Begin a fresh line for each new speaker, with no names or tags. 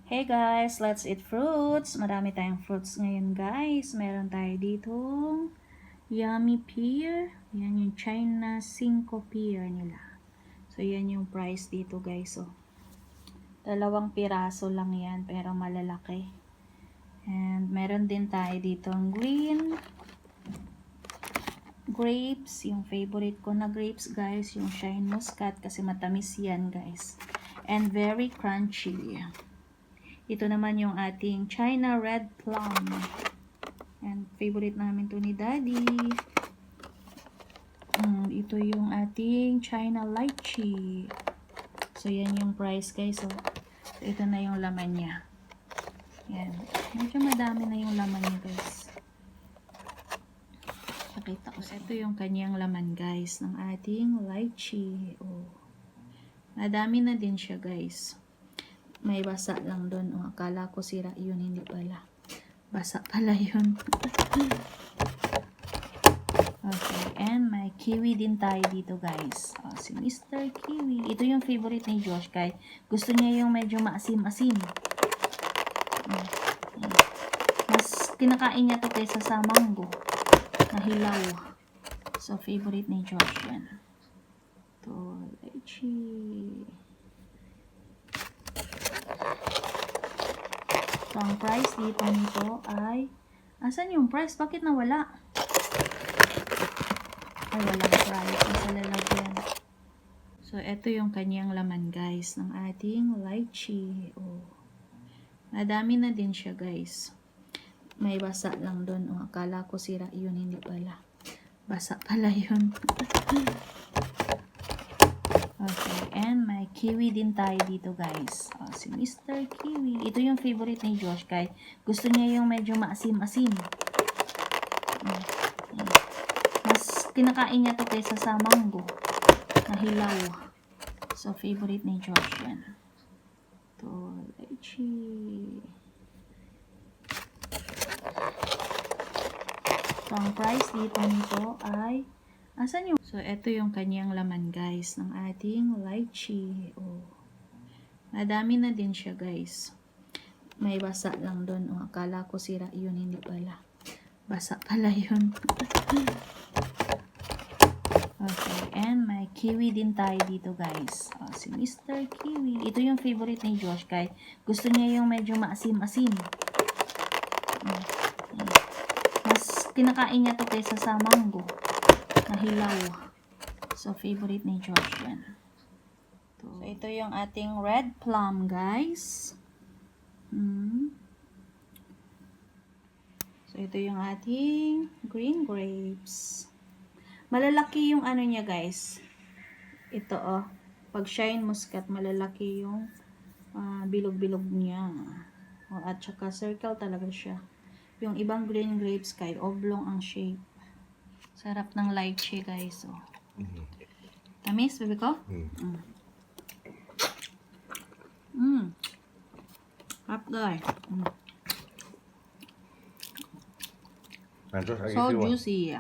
Hey guys, let's eat fruits. Marami tayong fruits ngayon guys. Meron tayo ditong yummy pear. Yan yung China 5 pear nila. So yan yung price dito guys. So, 2 piraso lang yan pero malalaki. And meron din tayo ditong green grapes. Yung favorite ko na grapes guys. Yung shine muscat kasi matamis yan guys. And very crunchy. Ito naman yung ating China red plum. And favorite namin to ni Daddy. Ito yung ating China lychee. So, yan yung price guys. So, ito na yung laman niya. Yan. Medyo madami na yung laman niya guys. Pakita ko. Ito yung kanyang laman guys ng ating lychee. Oh. Madami na din siya guys. May basa lang doon. O, akala ko sira yun. Hindi pala. Basa pala yun. Okay. And may kiwi din tayo dito guys. O, si Mr. Kiwi. Ito yung favorite ni Josh. Kahit gusto niya yung medyo maasim-asim. Mas kinakain niya to kaysa sa mango. Na hilaw. So, favorite ni Josh yan. Ito, lychee. So, ang price dito nito ay, asan yung price? Bakit nawala? Ay, walang price. Nasa lalagyan. So, ito yung kanyang laman, guys, ng ating lychee. Oh. Madami na din siya, guys. May basa lang doon. Oh, akala ko sira yun. Hindi pala. Basa pala yun. Okay, and may kiwi din tayo dito guys. O, si Mr. Kiwi. Ito yung favorite ni Josh. Kahit gusto niya yung medyo maasim-asim. Mas kinakain niya to kaysa sa mango. Na hilaw. So, favorite ni Josh yan. Ito, lychee. So, ang price dito nito ay asan yung? So, ito yung kanyang laman guys ng ating lychee. Oh. Madami na din siya guys. May basa lang doon. Oh, akala ko sira yun. Hindi pala. Basa pala yun. Okay. And may kiwi din tayo dito guys. Oh, si Mr. Kiwi. Ito yung favorite ni Josh. Kahit gusto niya yung medyo maasim-asim. Mas kinakain niya to kaysa sa mango. Na hilaw. So, favorite ni Josh yan. So, ito yung ating red plum, guys. So, ito yung ating green grapes. Malalaki yung ano niya, guys. Ito, oh. Pag shine muscat, malalaki yung bilog-bilog niya. Oh, at saka circle talaga siya. Yung ibang green grapes, kay oblong ang shape. Sarap ng lychee, guys. Oh. Tamis, baby ko? Hap, guys. So juicy.